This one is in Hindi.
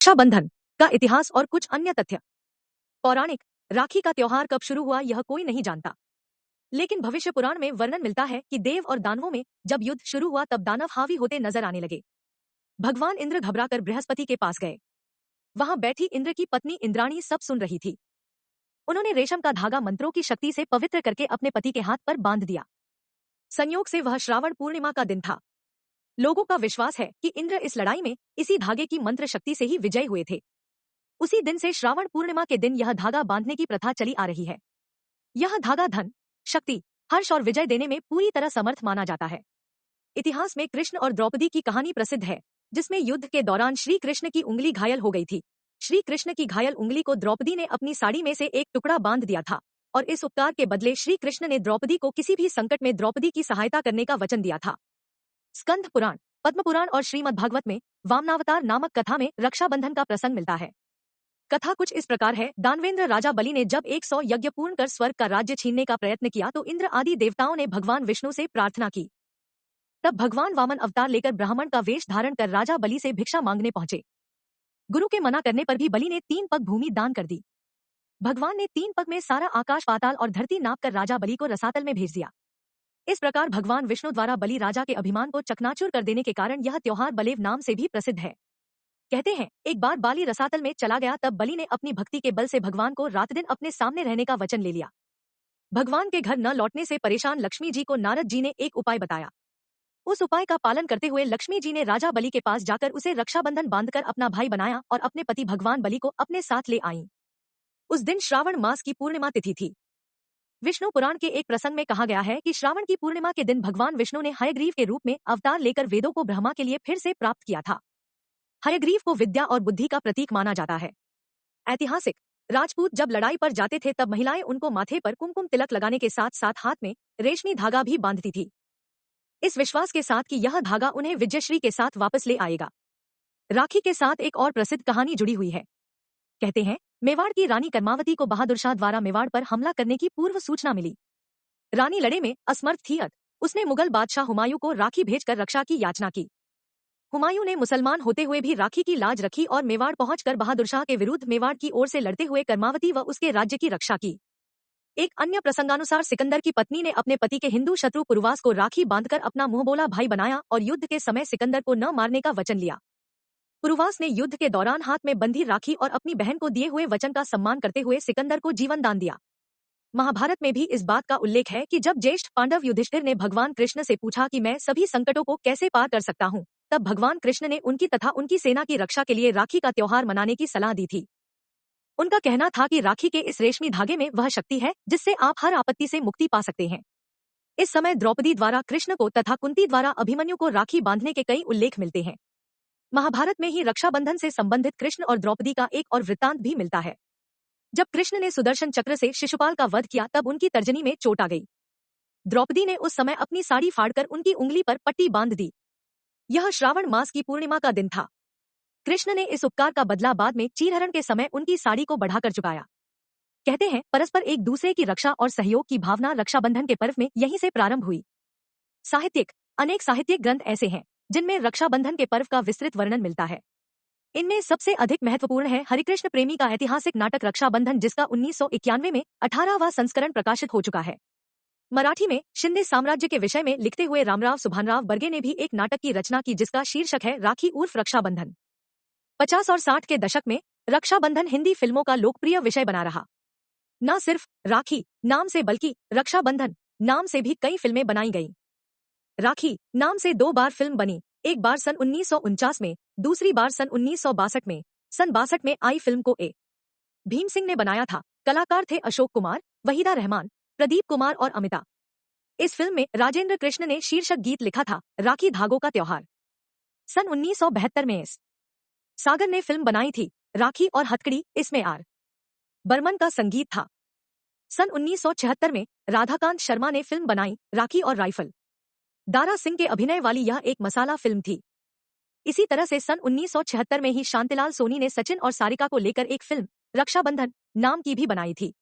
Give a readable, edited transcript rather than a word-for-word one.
रक्षाबंधन का इतिहास और कुछ अन्य तथ्य। पौराणिक राखी का त्योहार कब शुरू हुआ यह कोई नहीं जानता, लेकिन भविष्य पुराण में वर्णन मिलता है कि देव और दानवों में जब युद्ध शुरू हुआ तब दानव हावी होते नजर आने लगे। भगवान इंद्र घबराकर बृहस्पति के पास गए। वहां बैठी इंद्र की पत्नी इंद्राणी सब सुन रही थी। उन्होंने रेशम का धागा मंत्रों की शक्ति से पवित्र करके अपने पति के हाथ पर बांध दिया। संयोग से वह श्रावण पूर्णिमा का दिन था। लोगों का विश्वास है कि इंद्र इस लड़ाई में इसी धागे की मंत्र शक्ति से ही विजयी हुए थे। उसी दिन से श्रावण पूर्णिमा के दिन यह धागा बांधने की प्रथा चली आ रही है। यह धागा धन, शक्ति, हर्ष और विजय देने में पूरी तरह समर्थ माना जाता है। इतिहास में कृष्ण और द्रौपदी की कहानी प्रसिद्ध है, जिसमें युद्ध के दौरान श्री कृष्ण की उंगली घायल हो गई थी। श्री कृष्ण की घायल उंगली को द्रौपदी ने अपनी साड़ी में से एक टुकड़ा बांध दिया था और इस उपकार के बदले श्री कृष्ण ने द्रौपदी को किसी भी संकट में द्रौपदी की सहायता करने का वचन दिया था। स्कंद पुराण, पद्म पुराण और श्रीमद् भागवत में वामनावतार नामक कथा में रक्षाबंधन का प्रसंग मिलता है। कथा कुछ इस प्रकार है। दानवेंद्र राजा बलि ने जब 100 यज्ञ पूर्ण कर स्वर्ग का राज्य छीनने का प्रयत्न किया तो इंद्र आदि देवताओं ने भगवान विष्णु से प्रार्थना की। तब भगवान वामन अवतार लेकर ब्राह्मण का वेश धारण कर राजा बलि से भिक्षा मांगने पहुंचे। गुरु के मना करने पर भी बलि ने 3 पग भूमि दान कर दी। भगवान ने 3 पग में सारा आकाश, पाताल और धरती नाप कर राजा बलि को रसातल में भेज दिया। इस प्रकार भगवान विष्णु द्वारा बलि राजा के अभिमान को चकनाचूर कर देने के कारण यह त्योहार बलेव नाम से भी प्रसिद्ध है। कहते हैं एक बार बाली रसातल में चला गया, तब बलि ने अपनी भक्ति के बल से भगवान को रात दिन अपने सामने रहने का वचन ले लिया। भगवान के घर न लौटने से परेशान लक्ष्मी जी को नारद जी ने एक उपाय बताया। उस उपाय का पालन करते हुए लक्ष्मी जी ने राजा बलि के पास जाकर उसे रक्षाबंधन बांधकर अपना भाई बनाया और अपने पति भगवान बलि को अपने साथ ले आईं। उस दिन श्रावण मास की पूर्णिमा तिथि थी। विष्णु पुराण के एक प्रसंग में कहा गया है कि श्रावण की पूर्णिमा के दिन भगवान विष्णु ने हयग्रीव के रूप में अवतार लेकर वेदों को ब्रह्मा के लिए फिर से प्राप्त किया था। हयग्रीव को विद्या और बुद्धि का प्रतीक माना जाता है। ऐतिहासिक राजपूत जब लड़ाई पर जाते थे तब महिलाएं उनको माथे पर कुमकुम तिलक लगाने के साथ साथ हाथ में रेशमी धागा भी बांधती थी, इस विश्वास के साथ कि यह धागा उन्हें विजयश्री के साथ वापस ले आएगा। राखी के साथ एक और प्रसिद्ध कहानी जुड़ी हुई है। कहते हैं मेवाड़ की रानी कर्मावती को बहादुर शाह द्वारा मेवाड़ पर हमला करने की पूर्व सूचना मिली। रानी लड़े में असमर्थ थी, उसने मुगल बादशाह हुमायूं को राखी भेजकर रक्षा की याचना की। हुमायूं ने मुसलमान होते हुए भी राखी की लाज रखी और मेवाड़ पहुंचकर बहादुर शाह के विरुद्ध मेवाड़ की ओर से लड़ते हुए कर्मावती व उसके राज्य की रक्षा की। एक अन्य प्रसंगानुसार सिकंदर की पत्नी ने अपने पति के हिंदू शत्रु पुरुवास को राखी बांधकर अपना मुंहबोला भाई बनाया और युद्ध के समय सिकंदर को न मारने का वचन लिया। पुरुवास ने युद्ध के दौरान हाथ में बंधी राखी और अपनी बहन को दिए हुए वचन का सम्मान करते हुए सिकंदर को जीवन दान दिया। महाभारत में भी इस बात का उल्लेख है कि जब ज्येष्ठ पांडव युधिष्ठिर ने भगवान कृष्ण से पूछा कि मैं सभी संकटों को कैसे पार कर सकता हूँ, तब भगवान कृष्ण ने उनकी तथा उनकी सेना की रक्षा के लिए राखी का त्योहार मनाने की सलाह दी थी। उनका कहना था कि राखी के इस रेशमी धागे में वह शक्ति है जिससे आप हर आपत्ति से मुक्ति पा सकते हैं। इस समय द्रौपदी द्वारा कृष्ण को तथा कुंती द्वारा अभिमन्यु को राखी बांधने के कई उल्लेख मिलते हैं। महाभारत में ही रक्षाबंधन से संबंधित कृष्ण और द्रौपदी का एक और वृत्तांत भी मिलता है। जब कृष्ण ने सुदर्शन चक्र से शिशुपाल का वध किया तब उनकी तर्जनी में चोट आ गई। द्रौपदी ने उस समय अपनी साड़ी फाड़कर उनकी उंगली पर पट्टी बांध दी। यह श्रावण मास की पूर्णिमा का दिन था। कृष्ण ने इस उपकार का बदला बाद में चीरहरण के समय उनकी साड़ी को बढ़ाकर चुकाया। कहते हैं परस्पर एक दूसरे की रक्षा और सहयोग की भावना रक्षाबंधन के पर्व में यहीं से प्रारंभ हुई। अनेक साहित्यिक ग्रंथ ऐसे हैं जिनमें रक्षाबंधन के पर्व का विस्तृत वर्णन मिलता है। इनमें सबसे अधिक महत्वपूर्ण है हरिकृष्ण प्रेमी का ऐतिहासिक नाटक रक्षाबंधन, जिसका 1991 में 18वां संस्करण प्रकाशित हो चुका है। मराठी में शिंदे साम्राज्य के विषय में लिखते हुए रामराव सुभानराव बर्गे ने भी एक नाटक की रचना की जिसका शीर्षक है राखी उर्फ रक्षाबंधन। 50 और 60 के दशक में रक्षाबंधन हिंदी फिल्मों का लोकप्रिय विषय बना रहा। न सिर्फ राखी नाम से बल्कि रक्षाबंधन नाम से भी कई फिल्में बनाई गईं। राखी नाम से 2 बार फिल्म बनी, एक बार सन 1949 में, दूसरी बार सन 1962 में। सन 62 में आई फिल्म को ए. भीम सिंह ने बनाया था। कलाकार थे अशोक कुमार, वहीदा रहमान, प्रदीप कुमार और अमिता। इस फिल्म में राजेंद्र कृष्ण ने शीर्षक गीत लिखा था राखी धागों का त्योहार। सन 1972 में एस. सागर ने फिल्म बनाई थी राखी और हथकड़ी, इसमें आर. बर्मन का संगीत था। सन 1976 में राधाकांत शर्मा ने फिल्म बनाई राखी और राइफल। दारा सिंह के अभिनय वाली यह एक मसाला फिल्म थी। इसी तरह से सन 1976 में ही शांतिलाल सोनी ने सचिन और सारिका को लेकर एक फिल्म रक्षाबंधन नाम की भी बनाई थी।